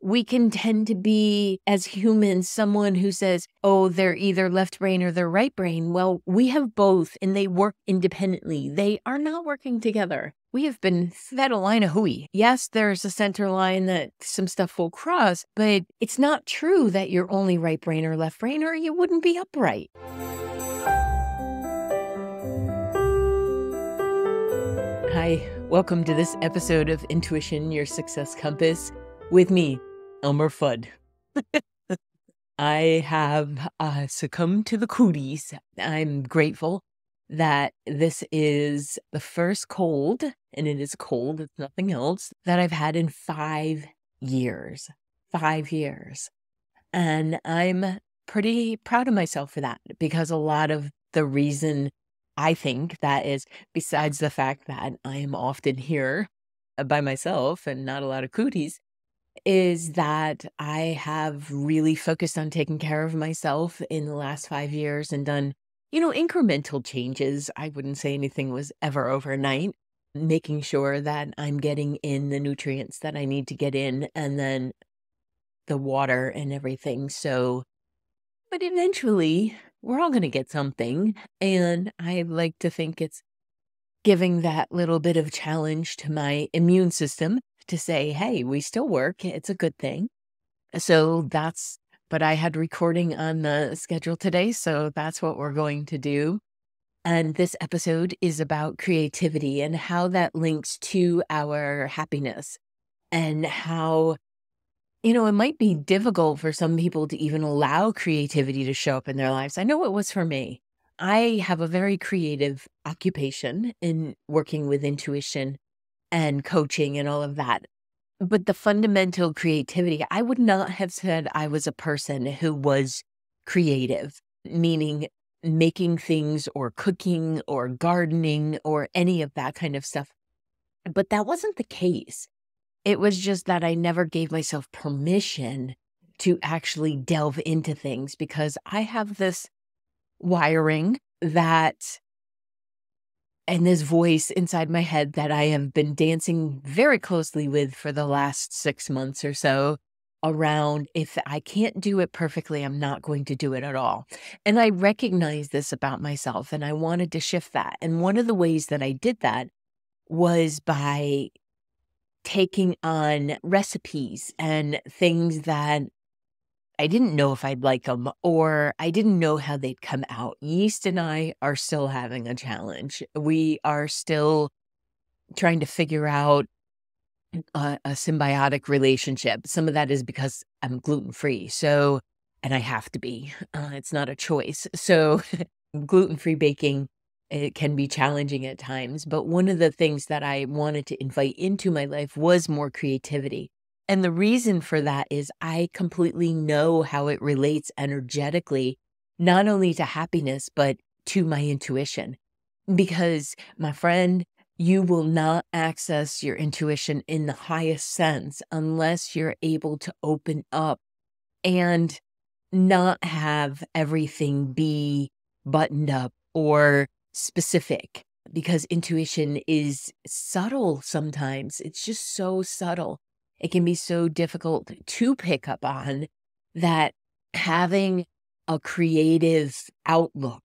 we can tend to be, as humans, someone who says, oh, they're either left brain or they're right brain. Well, we have both and they work independently. They are not working together. We have been fed a line of hooey. Yes, there's a center line that some stuff will cross, but it's not true that you're only right brain or left brain, or you wouldn't be upright. Hi, welcome to this episode of Intuition, Your Success Compass, with me, Elmer Fudd. I have succumbed to the cooties. I'm grateful that this is the first cold, and it is cold, it's nothing else, that I've had in 5 years. 5 years. And I'm pretty proud of myself for that, because a lot of the reason I think that is, besides the fact that I am often here by myself and not a lot of cooties, is that I have really focused on taking care of myself in the last 5 years and done, incremental changes. I wouldn't say anything was ever overnight, making sure that I'm getting in the nutrients that I need to get in, and then the water and everything. So, but eventually we're all going to get something. And I like to think it's giving that little bit of challenge to my immune system to say, hey, we still work. It's a good thing. So but I had recording on the schedule today. So that's what we're going to do. And this episode is about creativity and how that links to our happiness, and how, it might be difficult for some people to even allow creativity to show up in their lives. I know it was for me. I have a very creative occupation in working with intuition and coaching and all of that. But the fundamental creativity, I would not have said I was a person who was creative, meaning making things or cooking or gardening or any of that kind of stuff. But that wasn't the case. It was just that I never gave myself permission to actually delve into things, because I have this wiring and this voice inside my head that I have been dancing very closely with for the last 6 months or so, around, if I can't do it perfectly, I'm not going to do it at all. And I recognize this about myself, and I wanted to shift that. And one of the ways that I did that was by taking on recipes and things that I didn't know if I'd like them, or I didn't know how they'd come out. Yeast and I are still having a challenge. We are still trying to figure out a symbiotic relationship. Some of that is because I'm gluten-free. So, and I have to be, it's not a choice. So gluten-free baking, it can be challenging at times. But one of the things that I wanted to invite into my life was more creativity. And the reason for that is I completely know how it relates energetically, not only to happiness, but to my intuition. Because, my friend, you will not access your intuition in the highest sense unless you're able to open up and not have everything be buttoned up or specific, because intuition is subtle sometimes. It's just so subtle. It can be so difficult to pick up on, that having a creative outlook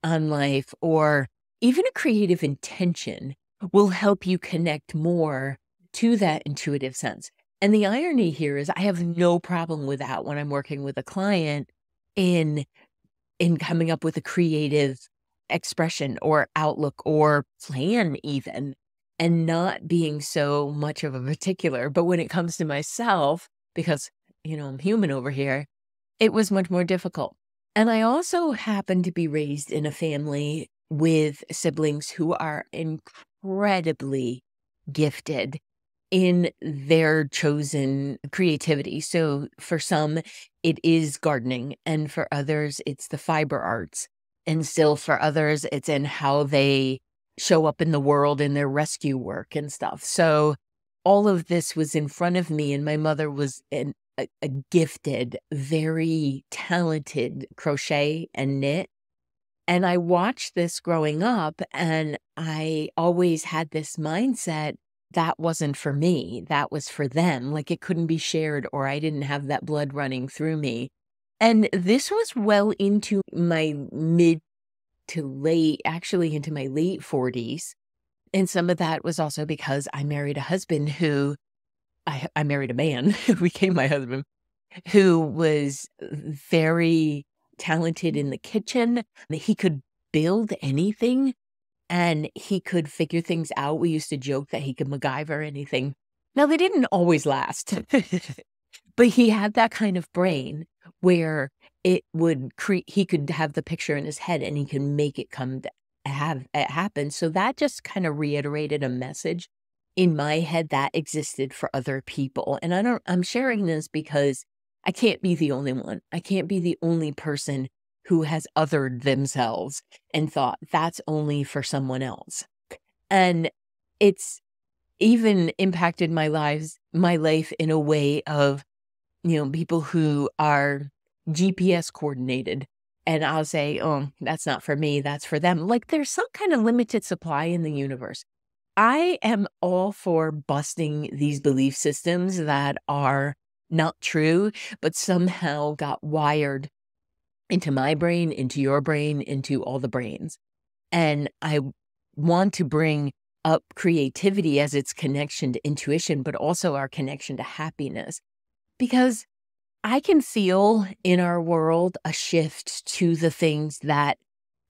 on life, or even a creative intention, will help you connect more to that intuitive sense. And the irony here is I have no problem with that when I'm working with a client in coming up with a creative expression or outlook or plan even, and not being so much of a particular. But when it comes to myself, because, I'm human over here, it was much more difficult. And I also happen to be raised in a family with siblings who are incredibly gifted in their chosen creativity. So for some, it is gardening, and for others, it's the fiber arts. And still for others, it's in how they show up in the world in their rescue work and stuff. So all of this was in front of me, and my mother was a gifted, very talented crochet and knit. And I watched this growing up, and I always had this mindset that wasn't for me. That was for them. Like it couldn't be shared, or I didn't have that blood running through me. And this was well into my mid to late, actually into my late 40s. And some of that was also because I married a husband who I married a man who became my husband, who was very talented in the kitchen. He could build anything and he could figure things out. We used to joke that he could MacGyver anything. Now, they didn't always last, but he had that kind of brain where it would he could have the picture in his head and he could make it come to have it happen. So that just kind of reiterated a message in my head that existed for other people. And I'm sharing this because I can't be the only one. I can't be the only person who has othered themselves and thought that's only for someone else. And it's even impacted my life in a way of, people who are GPS coordinated. And I'll say, oh, that's not for me. That's for them. Like there's some kind of limited supply in the universe. I am all for busting these belief systems that are not true, but somehow got wired into my brain, into your brain, into all the brains. And I want to bring up creativity as its connection to intuition, but also our connection to happiness. Because I can feel in our world a shift to the things that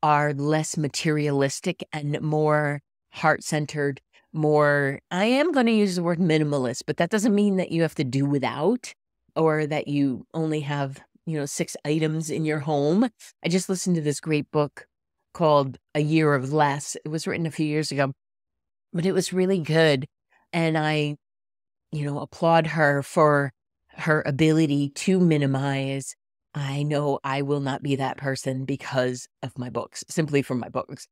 are less materialistic and more heart-centered, more, I am going to use the word minimalist, but that doesn't mean that you have to do without or that you only have, 6 items in your home. I just listened to this great book called A Year of Less. It was written a few years ago, but it was really good. And I, applaud her for her ability to minimize. I know I will not be that person because of my books, simply from my books,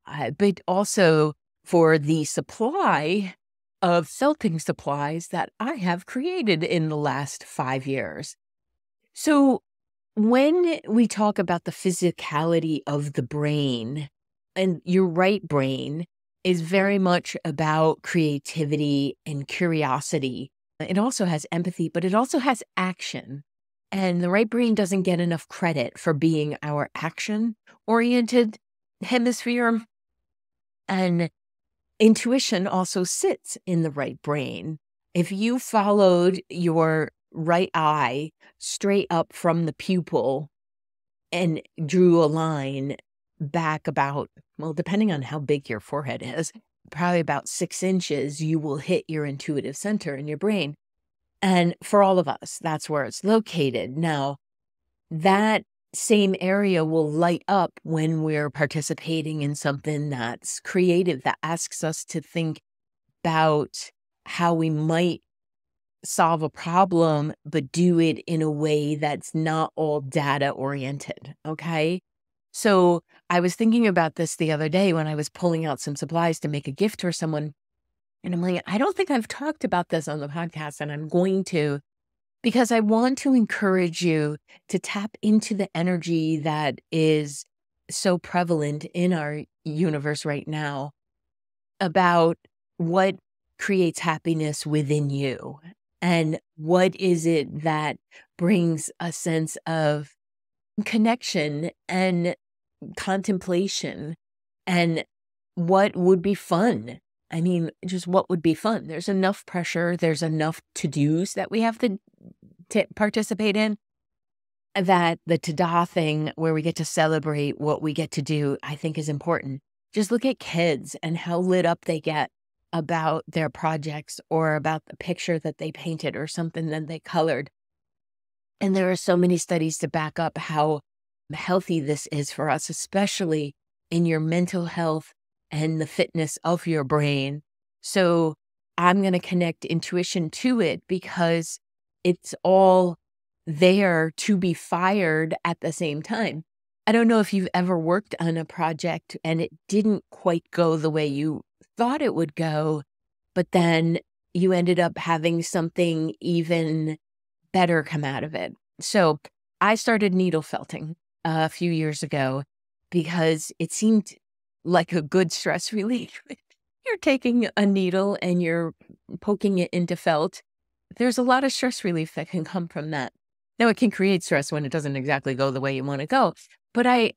but also for the supply of felting supplies that I have created in the last 5 years. So when we talk about the physicality of the brain, and your right brain is very much about creativity and curiosity. It also has empathy, but it also has action. And the right brain doesn't get enough credit for being our action-oriented hemisphere. And intuition also sits in the right brain. If you followed your right eye straight up from the pupil and drew a line back about, well, depending on how big your forehead is, probably about 6 inches, you will hit your intuitive center in your brain. And for all of us, that's where it's located. Now, that same area will light up when we're participating in something that's creative, that asks us to think about how we might solve a problem, but do it in a way that's not all data oriented. Okay. So I was thinking about this the other day when I was pulling out some supplies to make a gift for someone. And I'm like, I don't think I've talked about this on the podcast, and I'm going to, because I want to encourage you to tap into the energy that is so prevalent in our universe right now about what creates happiness within you and what is it that brings a sense of connection and contemplation and what would be fun. I mean, just what would be fun. There's enough pressure. There's enough to-dos that we have to participate in, that the ta-da thing where we get to celebrate what we get to do, I think is important. Just look at kids and how lit up they get about their projects or about the picture that they painted or something that they colored. And there are so many studies to back up how healthy this is for us, especially in your mental health and the fitness of your brain. So I'm going to connect intuition to it because it's all there to be fired at the same time. I don't know if you've ever worked on a project and it didn't quite go the way you thought it would go, but then you ended up having something even better come out of it. So I started needle felting a few years ago because it seemed like a good stress relief. you're taking a needle and you're poking it into felt, there's a lot of stress relief that can come from that. Now, it can create stress when it doesn't exactly go the way you want to go. But I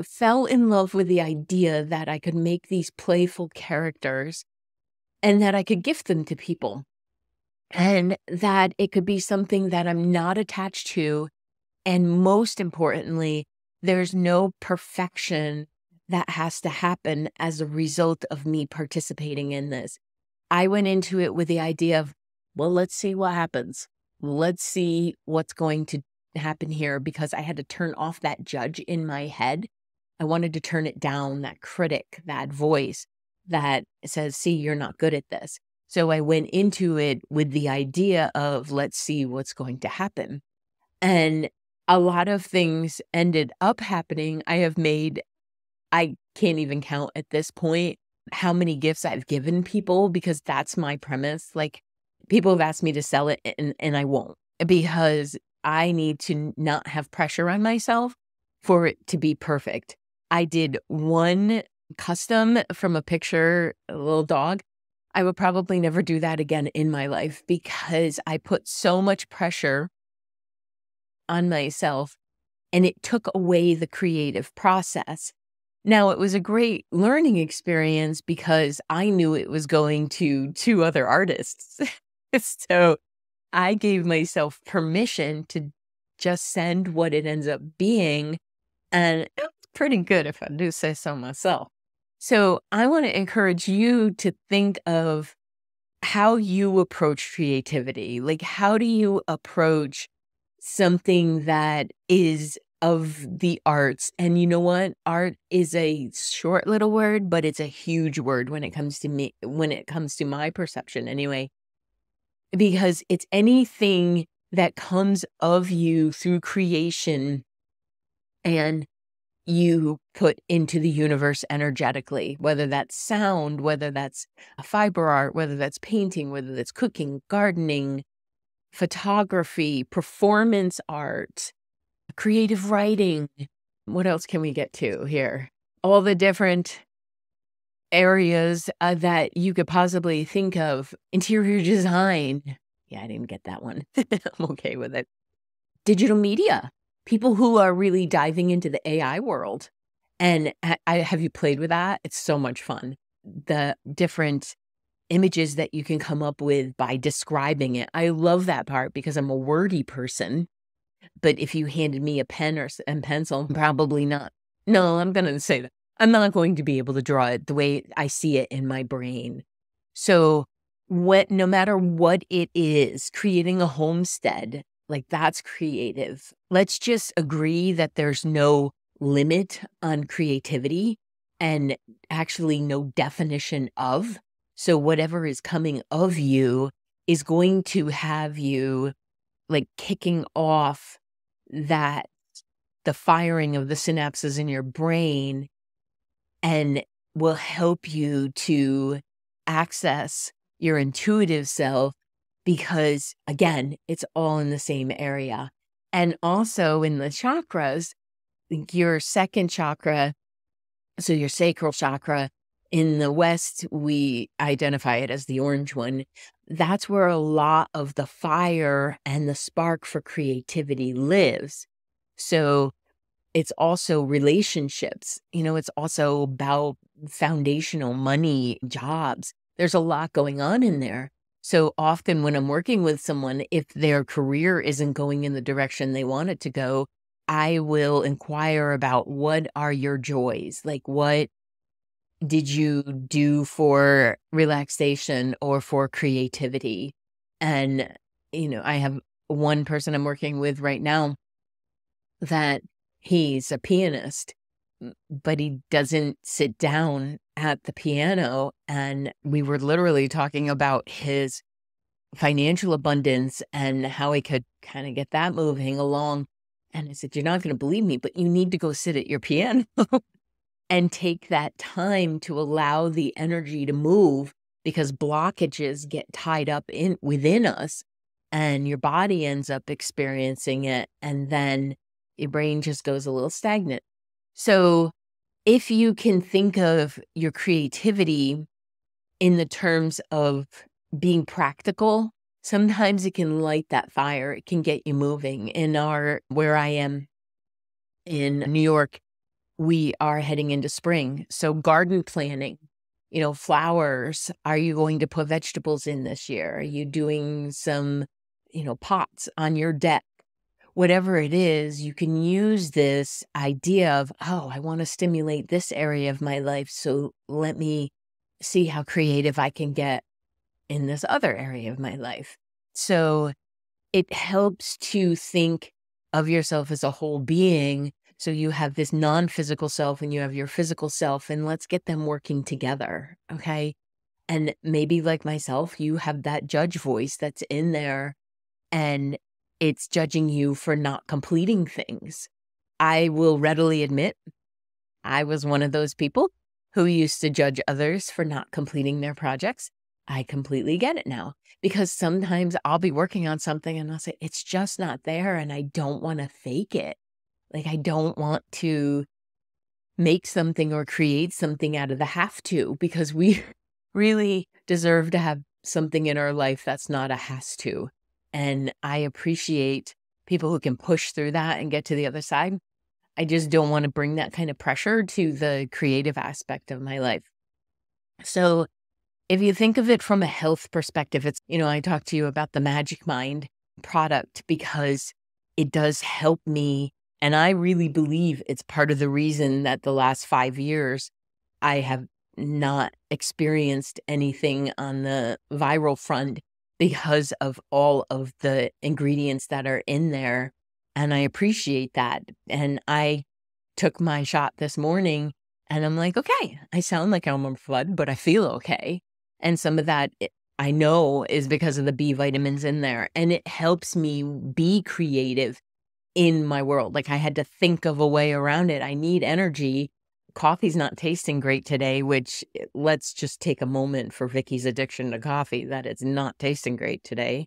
fell in love with the idea that I could make these playful characters and that I could gift them to people and that it could be something that I'm not attached to. And most importantly, there's no perfection that has to happen as a result of me participating in this. I went into it with the idea of, well, let's see what happens. Let's see what's going to happen here, because I had to turn off that judge in my head. I wanted to turn it down, that critic, that voice that says, see, you're not good at this. So I went into it with the idea of, let's see what's going to happen. And a lot of things ended up happening. I can't even count at this point how many gifts I've given people, because that's my premise. Like, people have asked me to sell it and I won't, because I need to not have pressure on myself for it to be perfect. I did one custom from a picture, a little dog. I would probably never do that again in my life, because I put so much pressure on myself and it took away the creative process. Now, it was a great learning experience because I knew it was going to two other artists. So I gave myself permission to just send what it ends up being. And it's pretty good, if I do say so myself. So I want to encourage you to think of how you approach creativity. Like, how do you approach something that is of the arts? And you know what? Art is a short little word, but it's a huge word when it comes to me, when it comes to my perception anyway, because it's anything that comes of you through creation and you put into the universe energetically, whether that's sound, whether that's a fiber art, whether that's painting, whether that's cooking, gardening, photography, performance art, creative writing. What else can we get to here? All the different areas that you could possibly think of. Interior design. Yeah, I didn't get that one. I'm okay with it. Digital media. People who are really diving into the AI world. And have you played with that? It's so much fun. The different images that you can come up with by describing it. I love that part because I'm a wordy person. But if you handed me a pen and pencil, probably not. No, I'm going to say that. I'm not going to be able to draw it the way I see it in my brain. So no matter what it is, creating a homestead, like, that's creative. Let's just agree that there's no limit on creativity and actually no definition of. So whatever is coming of you is going to have you, like, kicking off that the firing of the synapses in your brain, and will help you to access your intuitive self, because again, it's all in the same area. And also in the chakras, your second chakra, so your sacral chakra, in the West, we identify it as the orange one. That's where a lot of the fire and the spark for creativity lives. So it's also relationships. It's also about foundational money, jobs. There's a lot going on in there. So often when I'm working with someone, if their career isn't going in the direction they want it to go, I will inquire about, what are your joys? Like, what did you do for relaxation or for creativity? And, I have one person I'm working with right now that he's a pianist, but he doesn't sit down at the piano. And we were literally talking about his financial abundance and how he could kind of get that moving along. And I said, you're not going to believe me, but you need to go sit at your piano and take that time to allow the energy to move, because blockages get tied up within us and your body ends up experiencing it. And then your brain just goes a little stagnant. So if you can think of your creativity in the terms of being practical, sometimes it can light that fire. It can get you moving. Where I am in New York, we are heading into spring. So garden planning, flowers. Are you going to put vegetables in this year? Are you doing some, pots on your deck? Whatever it is, you can use this idea of, oh, I want to stimulate this area of my life. So let me see how creative I can get in this other area of my life. So it helps to think of yourself as a whole being. So you have this non-physical self and you have your physical self, and let's get them working together. Okay. And maybe like myself, you have that judge voice that's in there and it's judging you for not completing things. I will readily admit I was one of those people who used to judge others for not completing their projects. I completely get it now because sometimes I'll be working on something and I'll say, it's just not there. And I don't want to fake it. Like, I don't want to make something or create something out of the have to, because we really deserve to have something in our life that's not a has to. And I appreciate people who can push through that and get to the other side. I just don't want to bring that kind of pressure to the creative aspect of my life. So if you think of it from a health perspective, I talked to you about the Magic Mind product because it does help me. And I really believe it's part of the reason that the last 5 years, I have not experienced anything on the viral front because of all of the ingredients that are in there. And I appreciate that. And I took my shot this morning and I'm like, okay, I sound like I'm on flood, but I feel okay. And some of that I know is because of the B vitamins in there. And it helps me be creative in my world. Like, I had to think of a way around it. I need energy. Coffee's not tasting great today, which let's just take a moment for Vicky's addiction to coffee, that it's not tasting great today.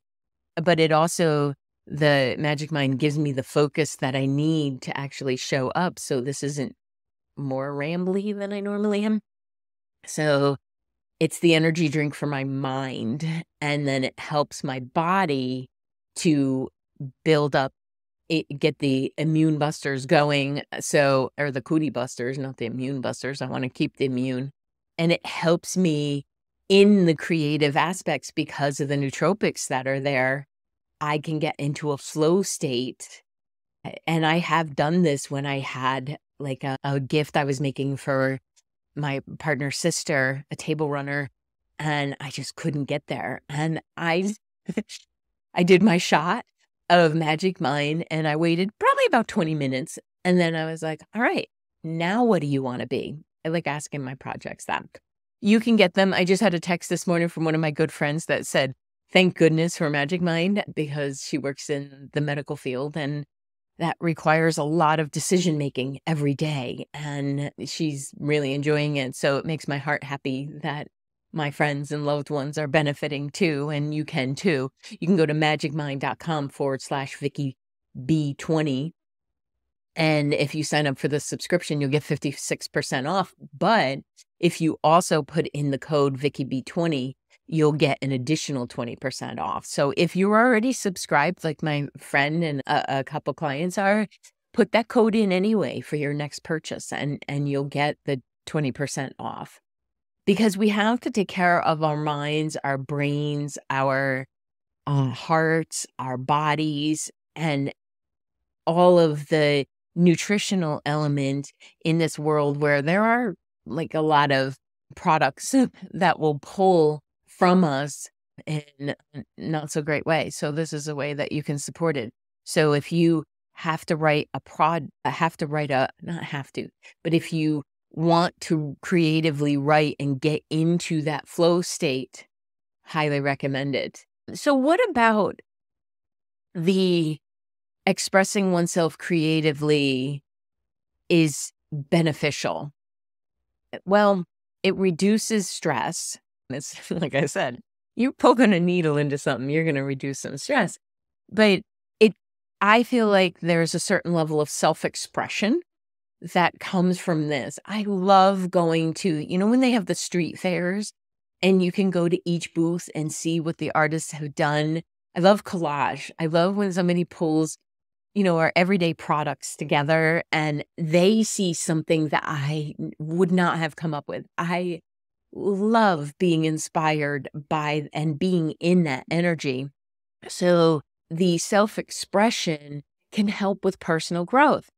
But it also, the Magic Mind gives me the focus that I need to actually show up. So this isn't more rambly than I normally am. So it's the energy drink for my mind. And then it helps my body to build up, get the immune busters going. Or the cootie busters, not the immune busters. I want to keep the immune. And it helps me in the creative aspects because of the nootropics that are there. I can get into a flow state. And I have done this when I had like a gift I was making for my partner's sister, a table runner, and I just couldn't get there. And I I did my shot of Magic Mind and I waited probably about 20 minutes. And then I was like, all right, now what do you want to be? I like asking my projects that. You can get them. I just had a text this morning from one of my good friends that said, thank goodness for Magic Mind, because she works in the medical field and that requires a lot of decision making every day. And she's really enjoying it. So it makes my heart happy that my friends and loved ones are benefiting too. And you can too. You can go to magicmind.com/Vicky B20. And if you sign up for the subscription, you'll get 56% off. But if you also put in the code Vicky B20, you'll get an additional 20% off. So if you're already subscribed, like my friend and a couple clients are, put that code in anyway for your next purchase and you'll get the 20% off. Because we have to take care of our minds, our brains, our hearts, our bodies, and all of the nutritional element in this world where there are like a lot of products that will pull from us in a not so great way. So this is a way that you can support it. So if you have to write not have to, but if you want to creatively write and get into that flow state, highly recommend it. So what about the expressing oneself creatively is beneficial? Well, it reduces stress. It's like I said, you're poking a needle into something, you're going to reduce some stress. But I feel like there's a certain level of self-expression that comes from this. I love going to, when they have the street fairs and you can go to each booth and see what the artists have done. I love collage. I love when somebody pulls, our everyday products together and they see something that I would not have come up with. I love being inspired by and being in that energy. So the self-expression can help with personal growth.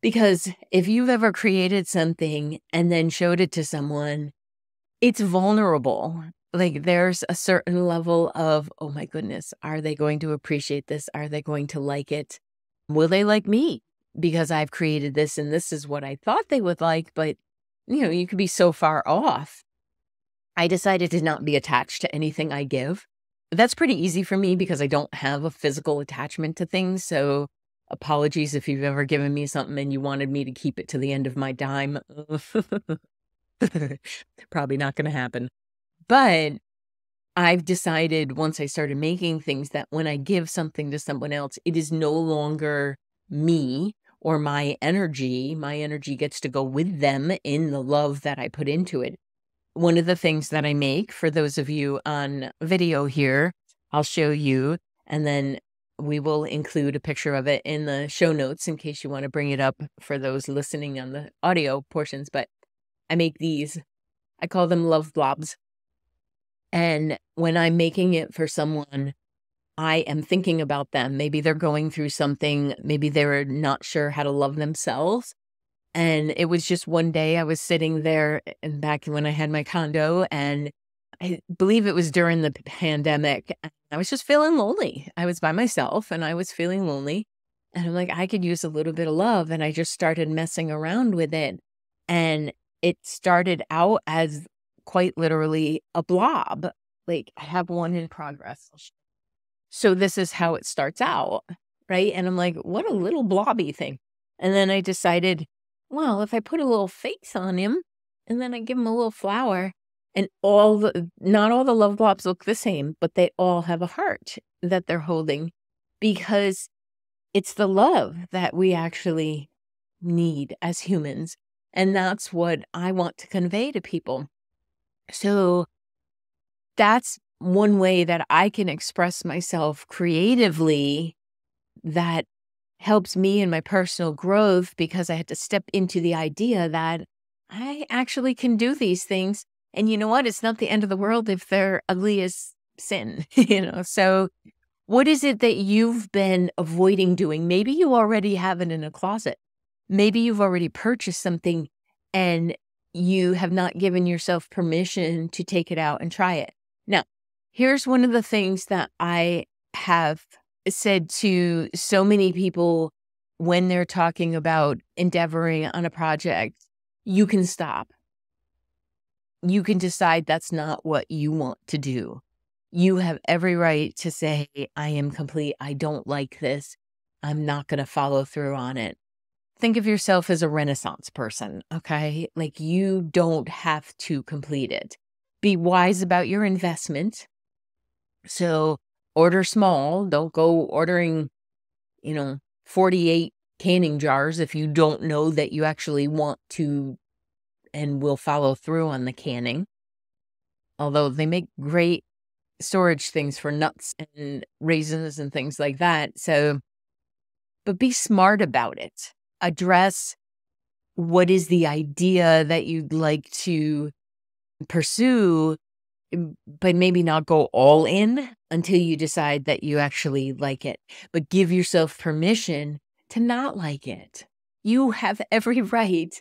Because if you've ever created something and then showed it to someone, it's vulnerable. Like there's a certain level of, oh my goodness, are they going to appreciate this? Are they going to like it? Will they like me? Because I've created this and this is what I thought they would like, but you could be so far off. I decided to not be attached to anything I give. That's pretty easy for me because I don't have a physical attachment to things. So apologies if you've ever given me something and you wanted me to keep it to the end of my dime. Probably not going to happen. But I've decided once I started making things that when I give something to someone else, it is no longer me or my energy. My energy gets to go with them in the love that I put into it. One of the things that I make, for those of you on video here, I'll show you, and then we will include a picture of it in the show notes in case you want to bring it up for those listening on the audio portions. But I make these, I call them love blobs. And when I'm making it for someone, I am thinking about them. Maybe they're going through something. Maybe they're not sure how to love themselves. And it was just one day I was sitting there and back when I had my condo, and I believe it was during the pandemic. And I was just feeling lonely. I was by myself and I was feeling lonely. And I'm like, I could use a little bit of love. And I just started messing around with it. And it started out as quite literally a blob. Like I have one in progress. So this is how it starts out, right? And I'm like, what a little blobby thing. And then I decided, well, if I put a little face on him and then I give him a little flower, and not all the love blobs look the same, but they all have a heart that they're holding because it's the love that we actually need as humans. And that's what I want to convey to people. So that's one way that I can express myself creatively that helps me in my personal growth because I had to step into the idea that I actually can do these things. And you know what? It's not the end of the world if they're ugly as sin, So what is it that you've been avoiding doing? Maybe you already have it in a closet. Maybe you've already purchased something and you have not given yourself permission to take it out and try it. Now, here's one of the things that I have said to so many people when they're talking about endeavoring on a project. You can stop. You can decide that's not what you want to do. You have every right to say, I am complete. I don't like this. I'm not going to follow through on it. Think of yourself as a Renaissance person, okay? Like you don't have to complete it. Be wise about your investment. So order small. Don't go ordering, 48 canning jars if you don't know that you actually want to and will follow through on the canning. Although they make great storage things for nuts and raisins and things like that. So, but be smart about it. Address what is the idea that you'd like to pursue, but maybe not go all in until you decide that you actually like it. But give yourself permission to not like it. You have every right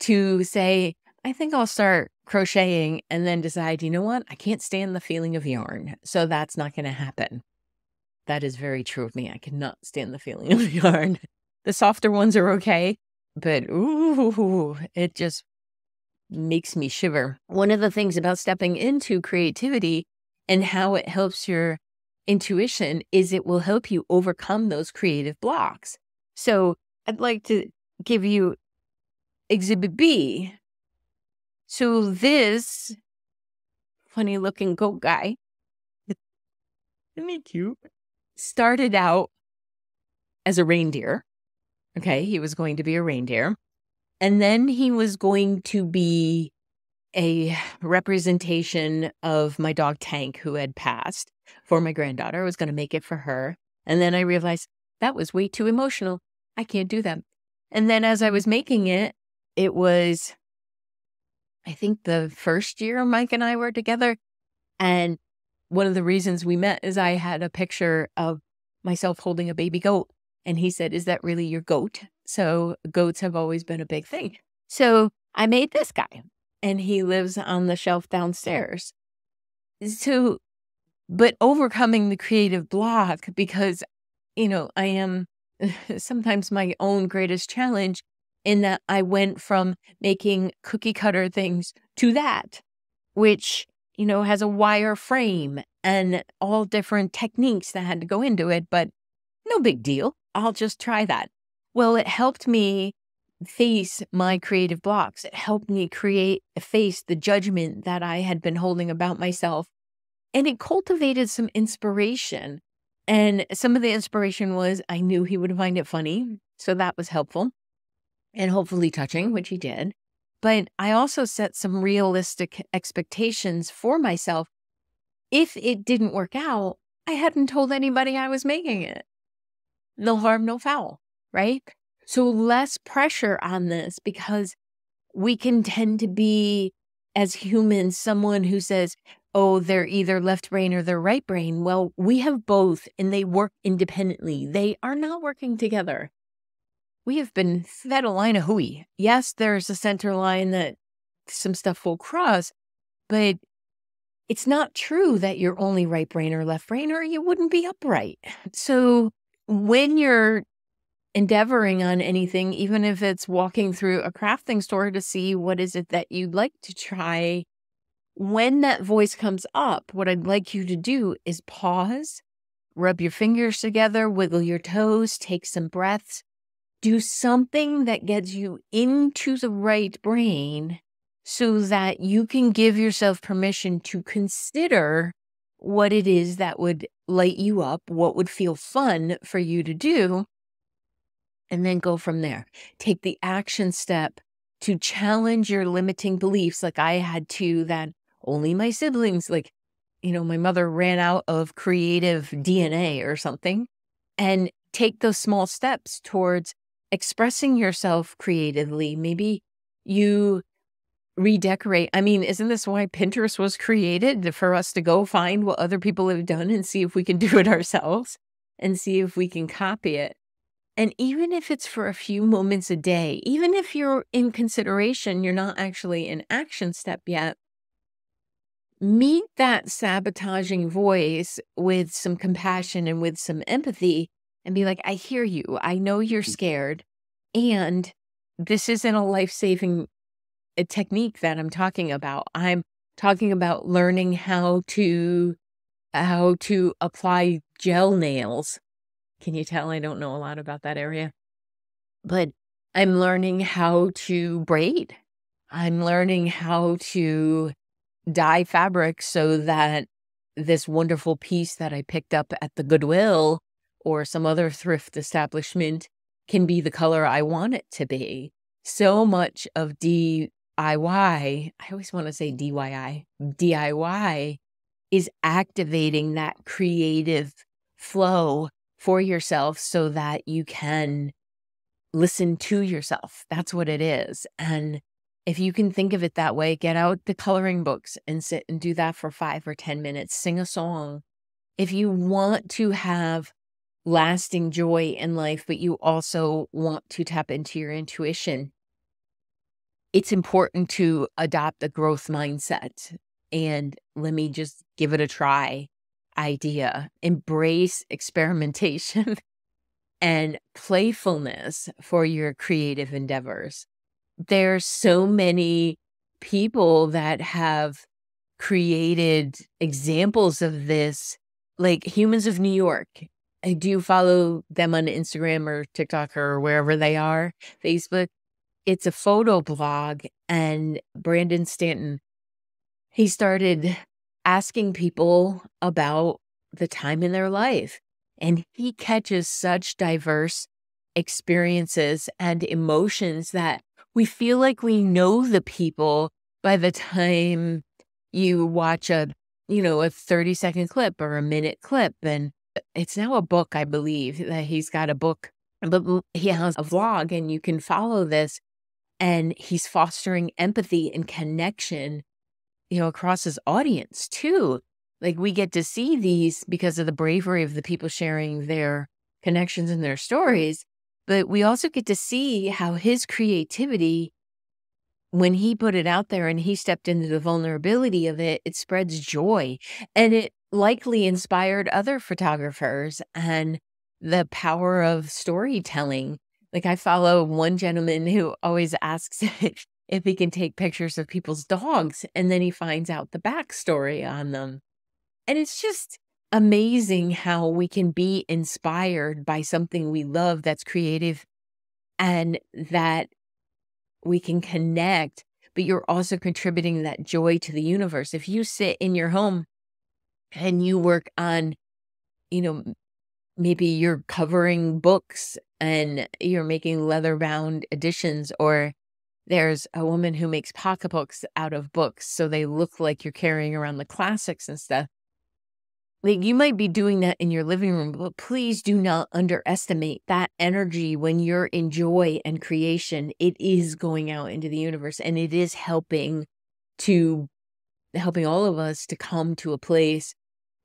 to say, I think I'll start crocheting and then decide, you know what? I can't stand the feeling of yarn. So that's not going to happen. That is very true of me. I cannot stand the feeling of yarn. The softer ones are okay, but ooh, it just makes me shiver. One of the things about stepping into creativity and how it helps your intuition is it will help you overcome those creative blocks. So I'd like to give you Exhibit B. So this funny looking goat guy, isn't he cute? Started out as a reindeer. Okay, he was going to be a reindeer. And then he was going to be a representation of my dog Tank, who had passed, for my granddaughter. I was going to make it for her. And then I realized that was way too emotional. I can't do that. And then as I was making it, it was, I think, the first year Mike and I were together. And one of the reasons we met is I had a picture of myself holding a baby goat. And he said, "Is that really your goat?" So goats have always been a big thing. So I made this guy, and he lives on the shelf downstairs. So, but overcoming the creative block, because, I am sometimes my own greatest challenge, in that I went from making cookie cutter things to that, which, has a wire frame and all different techniques that had to go into it, but no big deal. I'll just try that. Well, it helped me face my creative blocks. It helped me face the judgment that I had been holding about myself. And it cultivated some inspiration. And some of the inspiration was I knew he would find it funny. So that was helpful and hopefully touching, which he did. But I also set some realistic expectations for myself. If it didn't work out, I hadn't told anybody I was making it. No harm, no foul, right? So less pressure on this, because we can tend to be, as humans, someone who says, oh, they're either left brain or they're right brain. Well, we have both and they work independently. They are not working together. We have been fed a line of hooey. Yes, there's a center line that some stuff will cross, but it's not true that you're only right brain or left brain, or you wouldn't be upright. So when you're endeavoring on anything, even if it's walking through a crafting store to see what is it that you'd like to try, when that voice comes up, what I'd like you to do is pause, rub your fingers together, wiggle your toes, take some breaths, do something that gets you into the right brain so that you can give yourself permission to consider what it is that would light you up, what would feel fun for you to do, and then go from there. Take the action step to challenge your limiting beliefs, like I had to, that only my siblings, my mother ran out of creative DNA or something, and take those small steps towards expressing yourself creatively. Maybe you redecorate. I mean, isn't this why Pinterest was created? For us to go find what other people have done and see if we can do it ourselves and see if we can copy it. And even if it's for a few moments a day, even if you're in consideration, you're not actually in action step yet, meet that sabotaging voice with some compassion and with some empathy and be like, I hear you. I know you're scared. And this isn't a life-saving technique that I'm talking about. I'm talking about learning how to apply gel nails. Can you tell I don't know a lot about that area? But I'm learning how to braid. I'm learning how to dye fabric so that this wonderful piece that I picked up at the Goodwill or some other thrift establishment can be the color I want it to be. So much of DIY, I always want to say DIY is activating that creative flow for yourself so that you can listen to yourself. That's what it is. And if you can think of it that way, get out the coloring books and sit and do that for 5 or 10 minutes. Sing a song. If you want to have lasting joy in life, but you also want to tap into your intuition, it's important to adopt a growth mindset. And let me just give it a try idea. Embrace experimentation and playfulness for your creative endeavors. There's so many people that have created examples of this, like Humans of New York. I do follow them on Instagram or TikTok or wherever they are, Facebook. It's a photo blog, and Brandon Stanton, he started asking people about the time in their life, and he catches such diverse experiences and emotions that we feel like we know the people, by the time you watch a 30-second clip or a minute clip, and it's now a book, I believe, that he's got a book, but he has a vlog, and you can follow this, and he's fostering empathy and connection, across his audience too. Like, we get to see these because of the bravery of the people sharing their connections and their stories, but we also get to see how his creativity, when he put it out there and he stepped into the vulnerability of it, it spreads joy. And it likely inspired other photographers and the power of storytelling. Like, I follow one gentleman who always asks if he can take pictures of people's dogs, and then he finds out the backstory on them. And it's just amazing how we can be inspired by something we love that's creative and that we can connect, but you're also contributing that joy to the universe. If you sit in your home and you work on, you know, maybe you're covering books and you're making leather bound editions, or there's a woman who makes pocketbooks out of books so they look like you're carrying around the classics and stuff. Like, you might be doing that in your living room, but please do not underestimate that energy when you're in joy and creation. It is going out into the universe, and it is helping all of us to come to a place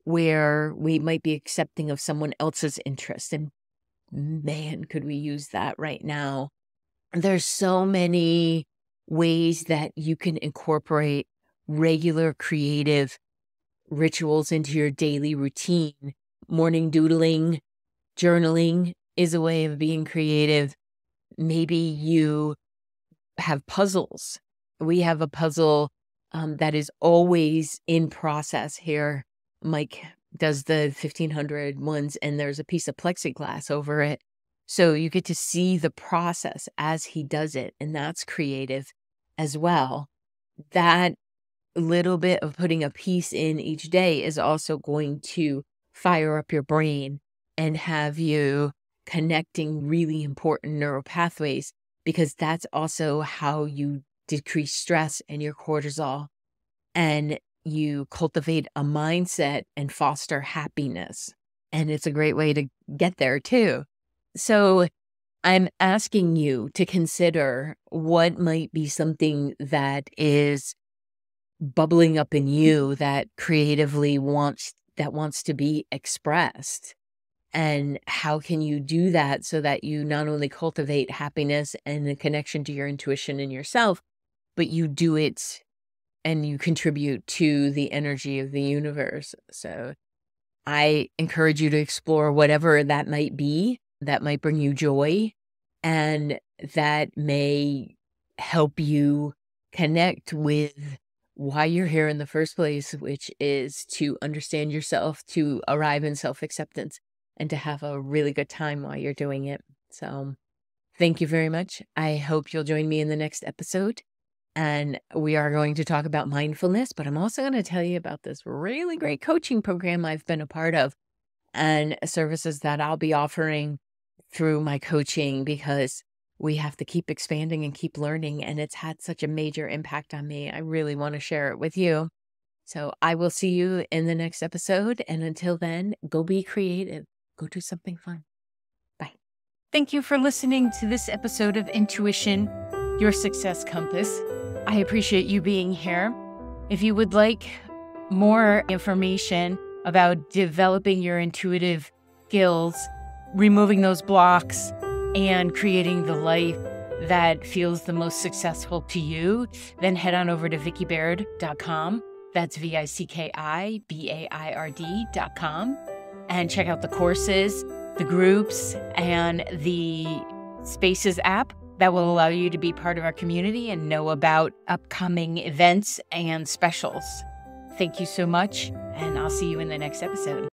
where we might be accepting of someone else's interest. And man, could we use that right now? There's so many ways that you can incorporate regular creative rituals into your daily routine. Morning doodling, journaling is a way of being creative. Maybe you have puzzles. We have a puzzle that is always in process here. Mike does the 1500 ones, and there's a piece of plexiglass over it. So you get to see the process as he does it, and that's creative as well. That little bit of putting a piece in each day is also going to fire up your brain and have you connecting really important neural pathways, because that's also how you decrease stress and your cortisol, and you cultivate a mindset and foster happiness. And it's a great way to get there too. So I'm asking you to consider what might be something that is bubbling up in you that creatively wants to be expressed. And how can you do that so that you not only cultivate happiness and a connection to your intuition and yourself, but you do it and you contribute to the energy of the universe. So I encourage you to explore whatever that might be, that might bring you joy, and that may help you connect with why you're here in the first place, which is to understand yourself, to arrive in self-acceptance, and to have a really good time while you're doing it. So thank you very much. I hope you'll join me in the next episode. And we are going to talk about mindfulness, but I'm also going to tell you about this really great coaching program I've been a part of, and services that I'll be offering through my coaching, because we have to keep expanding and keep learning. And it's had such a major impact on me. I really want to share it with you. So I will see you in the next episode. And until then, go be creative. Go do something fun. Bye. Thank you for listening to this episode of Intuition, Your Success Compass. I appreciate you being here. If you would like more information about developing your intuitive skills, removing those blocks, and creating the life that feels the most successful to you, then head on over to vickibaird.com. That's VICKIBAIRD.com. And check out the courses, the groups, and the Spaces app that will allow you to be part of our community and know about upcoming events and specials. Thank you so much, and I'll see you in the next episode.